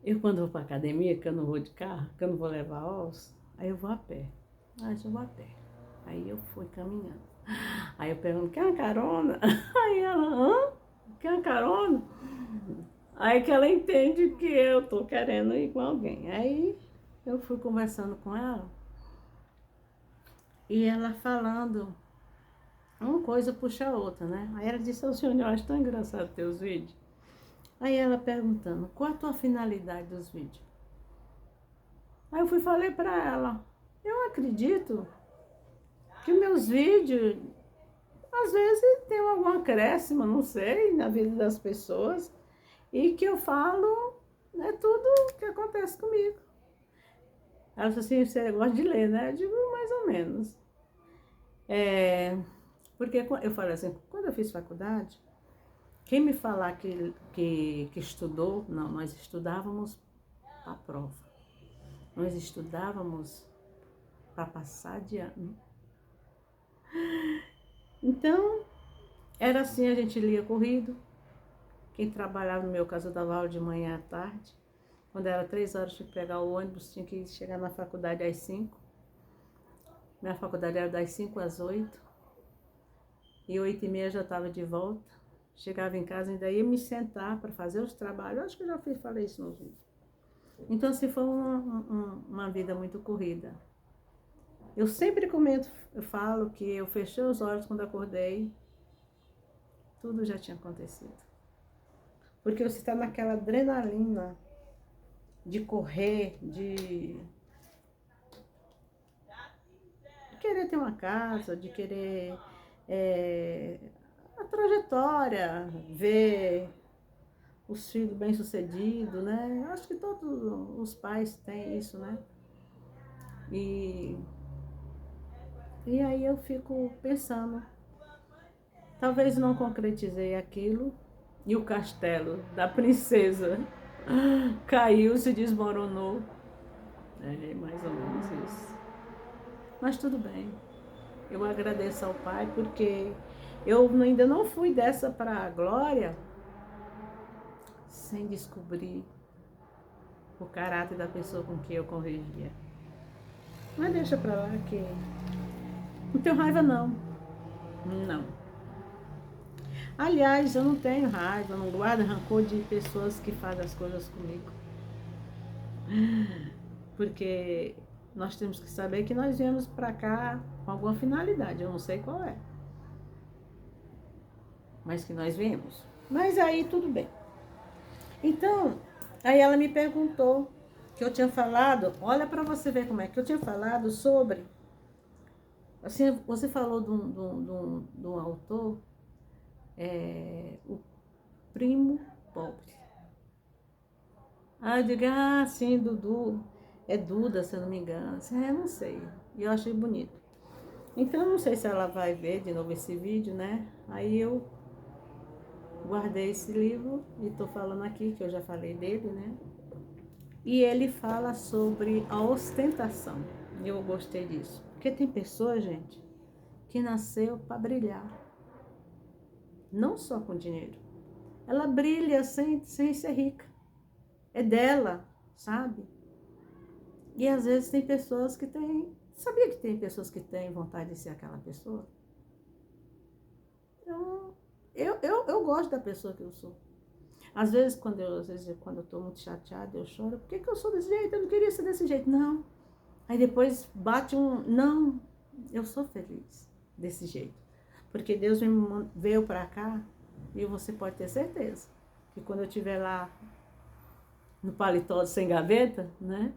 Eu quando vou pra academia, que eu não vou de carro, que eu não vou levar ossos, aí eu vou a pé. Ah, eu vou a pé. Aí eu fui caminhando. Aí eu pergunto, quer uma carona? Aí ela, hã? Quer uma carona? Aí que ela entende que eu tô querendo ir com alguém. Aí eu fui conversando com ela e ela falando, uma coisa puxa a outra, né? Aí ela disse, ô senhor, eu acho tão engraçado teus vídeos. Aí ela perguntando, qual a tua finalidade dos vídeos? Aí eu fui e falei pra ela, eu acredito que meus vídeos, às vezes, tem algum acréscimo, não sei, na vida das pessoas, e que eu falo, é tudo o que acontece comigo. Ela disse assim, você gosta de ler, né? Eu digo, mais ou menos. Porque eu falei assim, quando eu fiz faculdade, quem me falar que estudou, não, nós estudávamos para a prova. Nós estudávamos para passar de ano. Então, era assim, a gente lia corrido. Quem trabalhava, no meu caso, eu dava aula de manhã à tarde. Quando era 3 horas, tinha que pegar o ônibus, tinha que chegar na faculdade às 5. Minha faculdade era das 5 às 8. E 8h30 já estava de volta. Chegava em casa, ainda ia me sentar para fazer os trabalhos. Acho que eu já falei isso nos vídeos. Então, assim, foi uma vida muito corrida. Eu sempre comento, eu falo que eu fechei os olhos quando acordei, tudo já tinha acontecido. Porque você está naquela adrenalina de correr, de querer ter uma casa, de querer a trajetória, ver os filhos bem-sucedidos, né? Eu acho que todos os pais têm isso, né? E aí eu fico pensando, talvez não concretizei aquilo e o castelo da princesa caiu, se desmoronou. É mais ou menos isso. Mas tudo bem. Eu agradeço ao Pai porque eu ainda não fui dessa para a glória sem descobrir o caráter da pessoa com quem eu convivia. Mas deixa pra lá que não tenho raiva não. Não. Aliás, eu não tenho raiva, eu não guardo rancor de pessoas que fazem as coisas comigo. Porque nós temos que saber que nós viemos pra cá com alguma finalidade, eu não sei qual é. Mas que nós viemos. Mas aí tudo bem. Então, aí ela me perguntou que eu tinha falado, olha pra você ver como é que eu tinha falado sobre, assim, você falou de um autor, o Primo Pobre. Ah, eu digo, ah, sim, Dudu, é Duda, se eu não me engano. Assim, eu não sei, e eu achei bonito. Então, eu não sei se ela vai ver de novo esse vídeo, né? Aí eu guardei esse livro e tô falando aqui, que eu já falei dele, né? E ele fala sobre a ostentação. E eu gostei disso. Porque tem pessoas, gente, que nasceu para brilhar. Não só com dinheiro. Ela brilha sem ser rica. É dela, sabe? E às vezes tem pessoas que têm... Sabia que tem pessoas que têm vontade de ser aquela pessoa? Então, eu gosto da pessoa que eu sou. Às vezes, quando eu tô muito chateada, eu choro. Por que eu sou desse jeito? Eu não queria ser desse jeito. Não. Aí depois bate não, eu sou feliz desse jeito. Porque Deus veio pra cá e você pode ter certeza que quando eu estiver lá no paletó sem gaveta, né?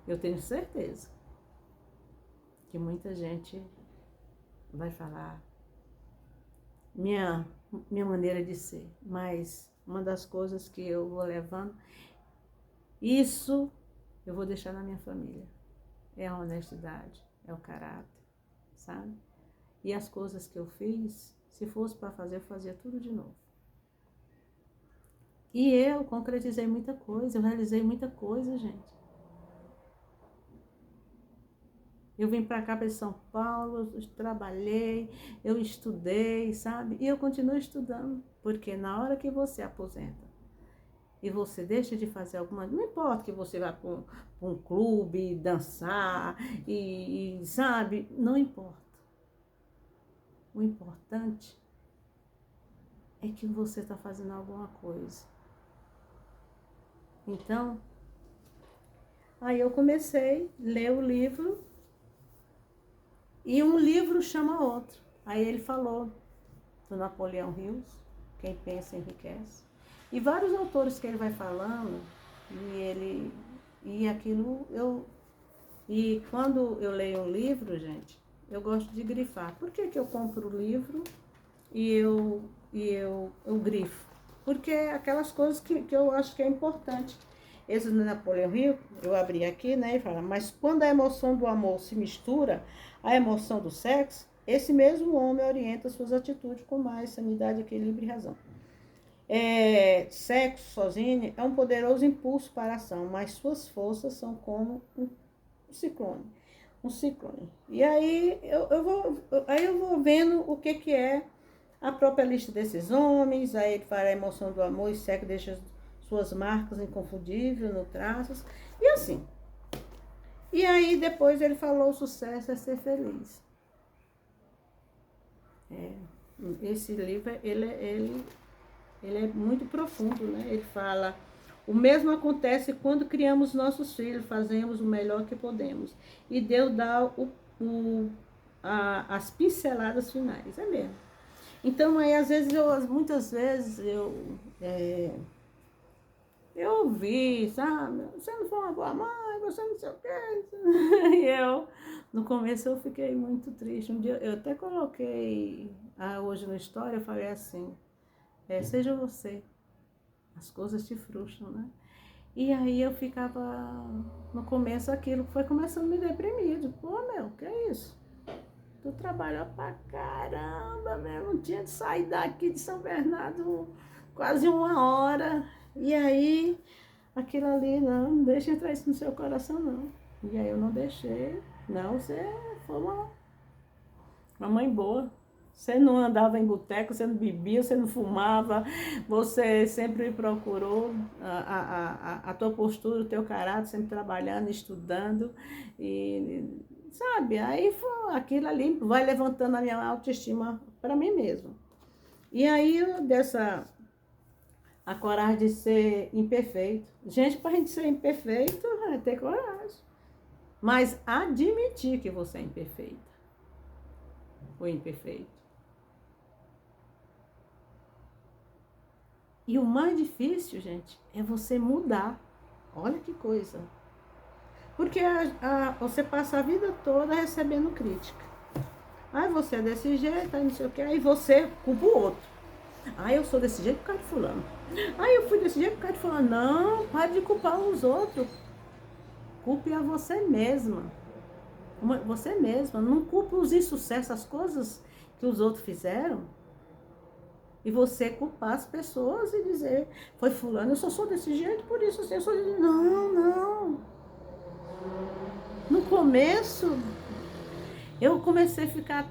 Eu tenho certeza que muita gente vai falar minha, minha maneira de ser. Mas uma das coisas que eu vou levando, isso eu vou deixar na minha família. É a honestidade, é o caráter, sabe? E as coisas que eu fiz, se fosse para fazer, eu fazia tudo de novo. E eu concretizei muita coisa, eu realizei muita coisa, gente. Eu vim para cá, para São Paulo, eu trabalhei, eu estudei, sabe? E eu continuo estudando, porque na hora que você aposenta e você deixa de fazer alguma... Não importa que você vá para um clube, dançar, sabe? Não importa. O importante é que você está fazendo alguma coisa. Então, aí eu comecei a ler o livro e um livro chama outro. Aí ele falou do Napoleão Hill, Quem Pensa Enriquece. E vários autores que ele vai falando, e quando eu leio um livro, gente, eu gosto de grifar. Por que eu compro o livro e eu grifo? Porque é aquelas coisas que eu acho que é importante. Esse do Napoleão Hill, eu abri aqui, né, e fala, mas quando a emoção do amor se mistura à emoção do sexo, esse mesmo homem orienta suas atitudes com mais sanidade, equilíbrio e razão. Sexo sozinho é um poderoso impulso para a ação, mas suas forças são como um ciclone. E aí eu vou vendo o que é a própria lista desses homens. Aí ele fala a emoção do amor e sexo deixa suas marcas inconfundíveis no traços, e assim. E aí depois ele falou: o sucesso é ser feliz. Esse livro, ele é muito profundo, né? Ele fala: o mesmo acontece quando criamos nossos filhos, fazemos o melhor que podemos. E Deus dá as pinceladas finais, é mesmo. Então, aí, muitas vezes, eu ouvi, sabe? Você não foi uma boa mãe, você não sei o quê. E no começo, eu fiquei muito triste. Um dia, eu até coloquei, hoje na história, eu falei assim, seja você, as coisas te frustram, né? E aí eu ficava, no começo, aquilo foi começando a me deprimir. Pô, que é isso? Tu trabalhou pra caramba, não tinha de sair daqui de São Bernardo quase 1 hora. E aí, aquilo ali, não deixa entrar isso no seu coração, não. E aí eu não deixei. Não, você foi uma mãe boa. Você não andava em boteco, você não bebia, você não fumava, você sempre procurou a tua postura, o teu caráter, sempre trabalhando, estudando, e sabe, aí aquilo ali vai levantando a minha autoestima para mim mesma. E aí a coragem de ser imperfeito. Gente, para a gente ser imperfeito, é ter coragem. Mas admitir que você é imperfeita ou imperfeito. E o mais difícil, gente, é você mudar. Olha que coisa. Porque você passa a vida toda recebendo crítica. Aí você é desse jeito, aí não sei o que, aí você culpa o outro. Eu sou desse jeito por causa de fulano. Eu fui desse jeito por causa de fulano. Não, pare de culpar os outros. Culpe a você mesma. Você mesma. Não culpe os insucessos, as coisas que os outros fizeram. E você culpar as pessoas e dizer, foi fulano, eu só sou desse jeito, por isso assim, eu sou desse jeito. Não. No começo, eu comecei a ficar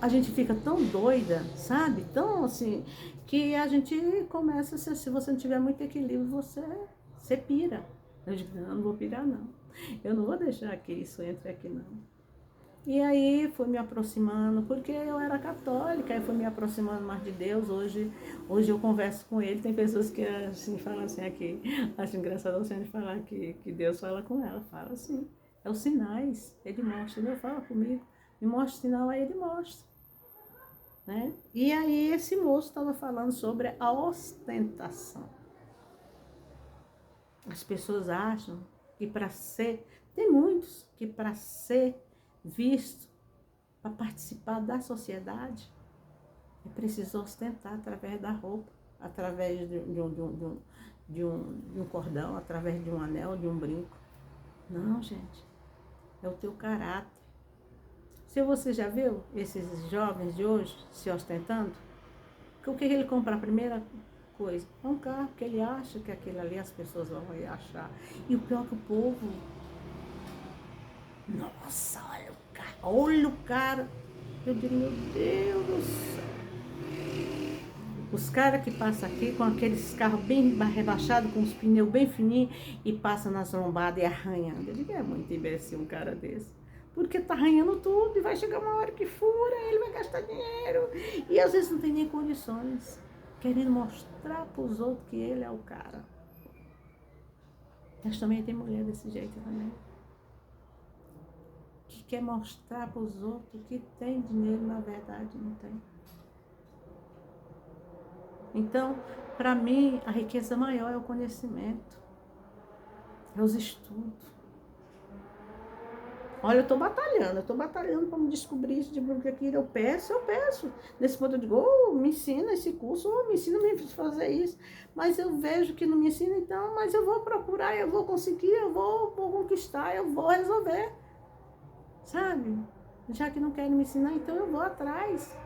a gente fica tão doida, sabe? Tão assim, que a gente começa, se você não tiver muito equilíbrio, você pira. Eu digo, não vou pirar não. Eu não vou deixar que isso entre aqui não. E aí fui me aproximando, porque eu era católica, aí fui me aproximando mais de Deus. Hoje eu converso com ele, tem pessoas que assim, falam assim aqui, acho engraçado você falar que Deus fala com ela, fala assim, é os sinais, ele mostra, Deus fala comigo, me mostra o sinal, aí ele mostra. Né? E aí esse moço estava falando sobre a ostentação. As pessoas acham que tem muitos que para ser visto, para participar da sociedade, é preciso ostentar através da roupa, através de um cordão, através de um anel, de um brinco. Não, gente, é o teu caráter. Se você já viu esses jovens de hoje se ostentando, o que ele compra? A primeira coisa é um carro, porque ele acha que aquilo ali as pessoas vão achar. E o pior que o povo, nossa, olha o cara. Eu digo, meu Deus do céu. Os caras que passam aqui com aqueles carros bem rebaixados, com os pneus bem fininhos e passam nas lombadas e arranhando. Eu digo, é muito imbecil um cara desse. Porque tá arranhando tudo e vai chegar uma hora que fura, ele vai gastar dinheiro. E às vezes não tem nem condições. Querendo mostrar pros outros que ele é o cara. Mas também tem mulher desse jeito também. Que quer mostrar pros outros que tem dinheiro, na verdade não tem. Então, para mim, a riqueza maior é o conhecimento, é os estudos. Olha, eu estou batalhando para me descobrir isso, porque aqui eu peço. Nesse ponto eu digo, me ensina esse curso, me ensina a fazer isso. Mas eu vejo que não me ensina, então, mas eu vou procurar, eu vou conseguir, vou conquistar, eu vou resolver. Sabe? Já que não querem me ensinar, então eu vou atrás.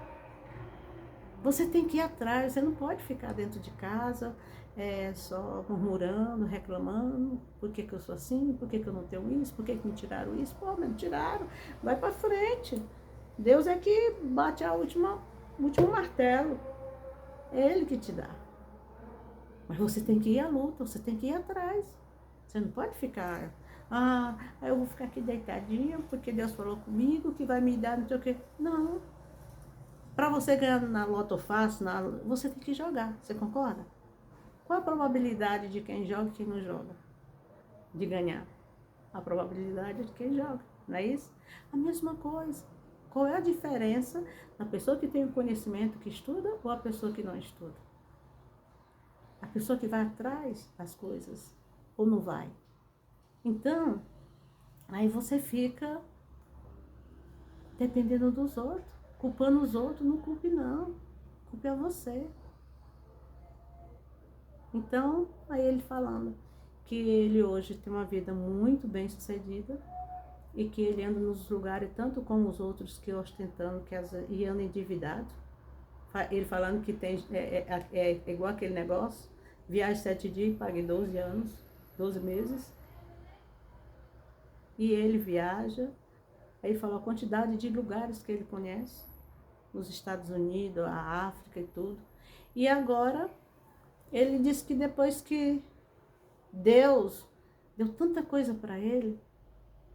Você tem que ir atrás, você não pode ficar dentro de casa só murmurando, reclamando, por que eu sou assim, por que eu não tenho isso, por que me tiraram isso, pô, mas me tiraram, vai pra frente. Deus é que bate o último martelo, é Ele que te dá. Mas você tem que ir à luta, você tem que ir atrás, você não pode ficar, eu vou ficar aqui deitadinha, porque Deus falou comigo que vai me dar não sei o quê. Não. Para você ganhar na Loto Fácil, você tem que jogar, você concorda? Qual a probabilidade de quem joga e quem não joga de ganhar? A probabilidade é de quem joga, não é isso? A mesma coisa. Qual é a diferença da pessoa que tem o conhecimento, que estuda, ou a pessoa que não estuda? A pessoa que vai atrás das coisas, ou não vai? Então, aí você fica dependendo dos outros, culpando os outros, não culpe não, culpe a você. Então, aí ele falando que ele hoje tem uma vida muito bem sucedida e que ele anda nos lugares tanto como os outros que ostentando e anda endividado. Ele falando que tem, é igual aquele negócio, viaja 7 dias e paga 12 anos, 12 meses. E ele viaja, aí ele falou a quantidade de lugares que ele conhece, nos Estados Unidos, a África e tudo. E agora ele disse que depois que Deus deu tanta coisa para ele,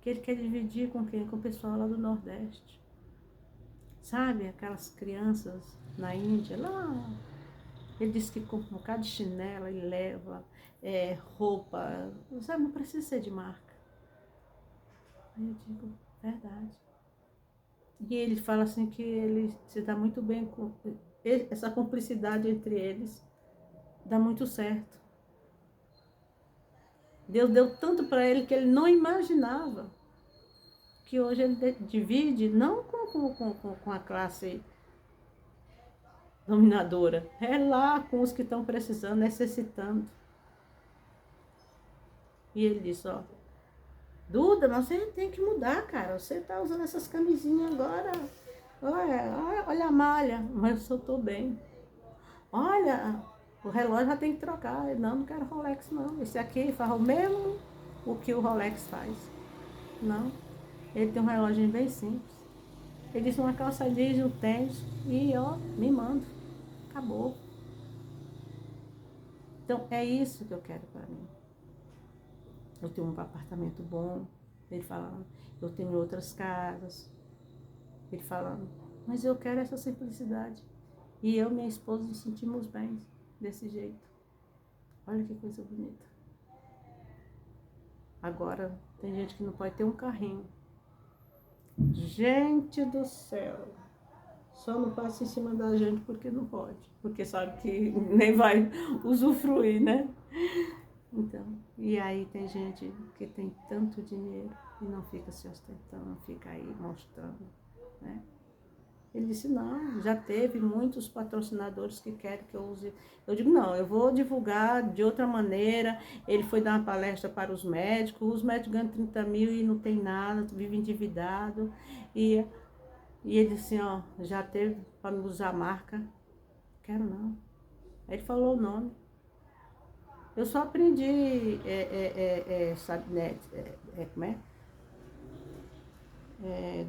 que ele quer dividir com quem? Com o pessoal lá do Nordeste. Sabe, aquelas crianças na Índia, lá. Ele disse que compra um bocado de chinela e leva roupa, sabe, não precisa ser de marca. Aí eu digo, verdade. E ele fala assim que ele se dá muito bem com essa cumplicidade entre eles, dá muito certo. Deus deu tanto para ele que ele não imaginava. Que hoje ele divide não com a classe dominadora, é lá com os que estão precisando, necessitando. E ele disse, Duda, mas você tem que mudar, cara. Você tá usando essas camisinhas agora. Olha a malha, mas eu tô bem. Olha, o relógio já tem que trocar. Não quero Rolex não. Esse aqui faz o mesmo o que o Rolex faz. Não. Ele tem um relógio bem simples. Ele disse uma calça jeans, um tênis e me manda. Acabou. Então é isso que eu quero para mim. Eu tenho um apartamento bom. Ele falando, eu tenho outras casas. Ele falando, mas eu quero essa simplicidade. E eu e minha esposa nos sentimos bem desse jeito. Olha que coisa bonita. Agora tem gente que não pode ter um carrinho. Gente do céu, só não passa em cima da gente porque não pode, porque sabe que nem vai usufruir, né? Então, e aí tem gente que tem tanto dinheiro e não fica se ostentando, não fica aí mostrando, né? Ele disse, não, já teve muitos patrocinadores que querem que eu use. Eu digo, não, eu vou divulgar de outra maneira. Ele foi dar uma palestra para os médicos ganham 30 mil e não tem nada, vive endividado. E ele disse, já teve para me usar a marca. Quero não. Aí ele falou o nome. Eu só aprendi, sabe, né, como é?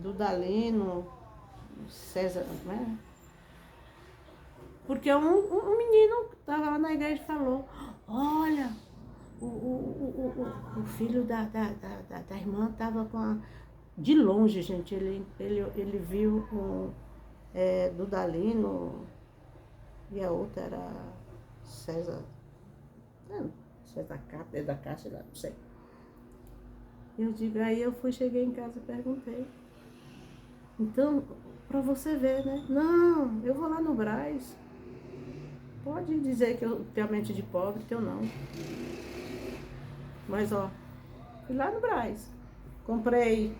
Dudalino, César, como é? Porque um menino que estava lá na igreja falou, olha, o filho da irmã estava com a... De longe, gente, ele viu Dudalino e a outra era César, César da Caixa, não sei. Eu digo, aí eu cheguei em casa e perguntei. Então, para você ver, né? Não, eu vou lá no Brás. Pode dizer que eu tenho a mente de pobre, que eu não. Mas, ó, fui lá no Brás. Comprei.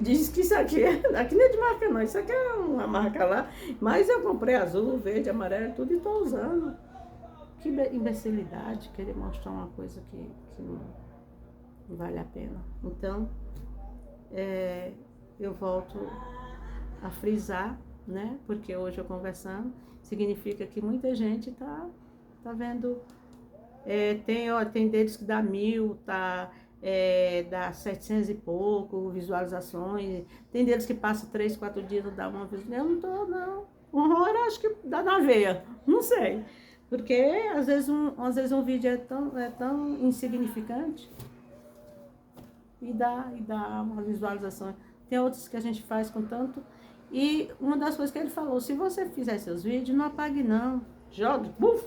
Diz que isso aqui não é de marca não, isso aqui é uma marca lá. Mas eu comprei azul, verde, amarelo, tudo e estou usando. Que imbecilidade, querer mostrar uma coisa que não vale a pena. Então, eu volto a frisar, né? Porque hoje eu conversando, significa que muita gente tá vendo. Tem deles que dá 1000, dá 700 e pouco visualizações. Tem deles que passa 3, 4 dias não dá uma visualização. Eu não tô, não. Uma hora acho que dá na veia, não sei. Porque às vezes um vídeo é tão insignificante e dá uma visualização. Tem outros que a gente faz com tanto. E uma das coisas que ele falou, se você fizer seus vídeos, não apague não. Jogue, buf!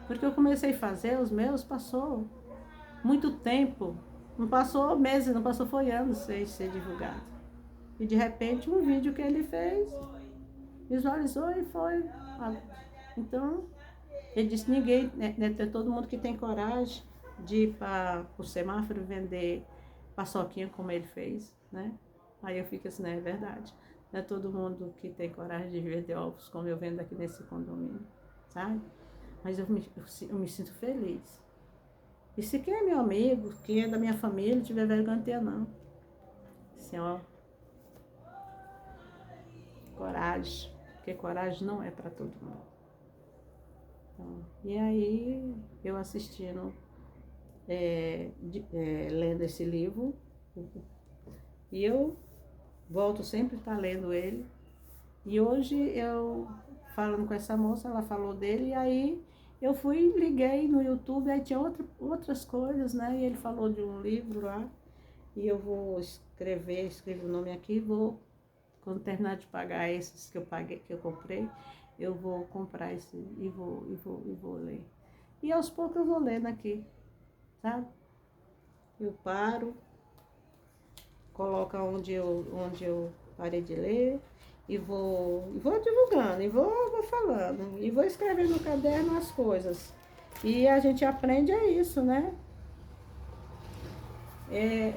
Porque eu comecei a fazer os meus, passou muito tempo. Não passou meses, não passou foi anos sem ser divulgado. E de repente um vídeo que ele fez, visualizou e foi. Então, ele disse, ninguém, né, todo mundo que tem coragem de ir para o semáforo vender paçoquinha como ele fez, né? Aí eu fico assim, né, é verdade. Não é todo mundo que tem coragem de vender ovos como eu vendo aqui nesse condomínio, sabe? Mas eu me sinto feliz. E se quem é meu amigo, quem é da minha família, não tiver vergonha de ter, não. Assim, ó, coragem, porque coragem não é para todo mundo. Então, e aí, eu assistindo, lendo esse livro, e eu volto sempre a estar lendo ele. E hoje eu, falando com essa moça, ela falou dele, e aí eu liguei no YouTube, aí tinha outras coisas, né? E ele falou de um livro lá, e eu vou escrevo o nome aqui, quando terminar de pagar esses que eu comprei, eu vou comprar esse e vou ler. E aos poucos eu vou lendo aqui, sabe? Eu paro, coloco onde eu parei de ler, e vou divulgando, e vou falando, e vou escrevendo no caderno as coisas. E a gente aprende isso, né?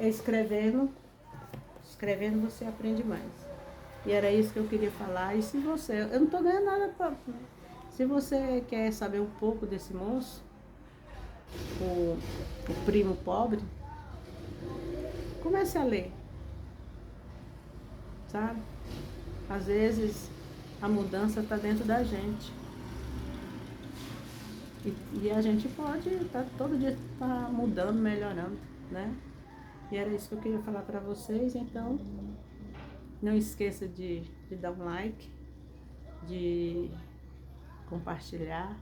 Escrevendo você aprende mais. E era isso que eu queria falar. E se você, eu não tô ganhando nada se você quer saber um pouco desse moço, o primo pobre, comece a ler, sabe? Às vezes a mudança está dentro da gente. E a gente pode todo dia tá mudando, melhorando, né? E era isso que eu queria falar para vocês. Então, não esqueça de dar um like, de compartilhar,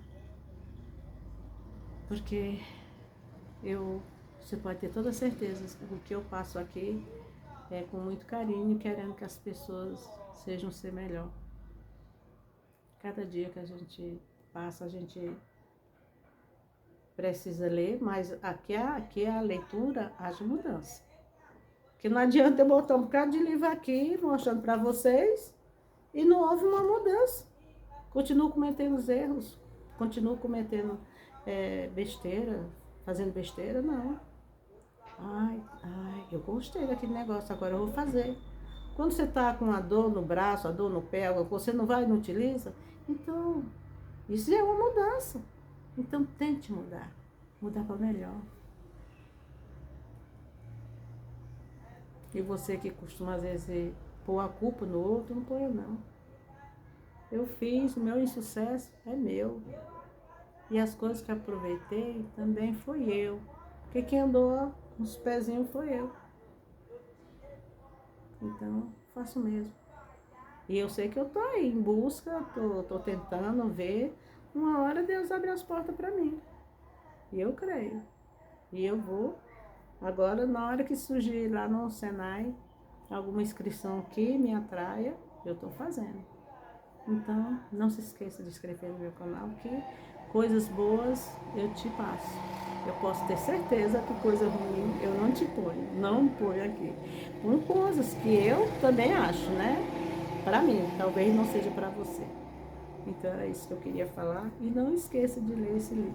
porque você pode ter toda certeza que o que eu passo aqui é com muito carinho, querendo que as pessoas sejam ser melhor. Cada dia que a gente passa, a gente precisa ler, mas aqui a leitura haja mudança. Porque não adianta eu botar um bocado de livro aqui, mostrando para vocês, e não houve uma mudança. Continuo cometendo os erros, continuo cometendo besteira, fazendo besteira, não. Ai, eu gostei daquele negócio, agora eu vou fazer. Quando você está com a dor no braço, a dor no pé, você não vai e não utiliza, então, isso é uma mudança. Então, tente mudar para melhor. E você que costuma, às vezes, pôr a culpa no outro, não ponha, não. Eu fiz, o meu insucesso é meu. E as coisas que aproveitei também foi eu. Porque quem andou nos pezinhos foi eu. Então, faço mesmo. E eu sei que eu tô aí em busca, tô tentando ver. Uma hora Deus abre as portas para mim. E eu creio. E eu vou. Agora, na hora que surgir lá no Senai, alguma inscrição que me atraia, eu estou fazendo. Então, não se esqueça de inscrever no meu canal, que coisas boas eu te passo. Eu posso ter certeza que coisa ruim eu não te ponho, não ponho aqui. Com coisas que eu também acho, né? Para mim, talvez não seja para você. Então, é isso que eu queria falar. E não esqueça de ler esse livro.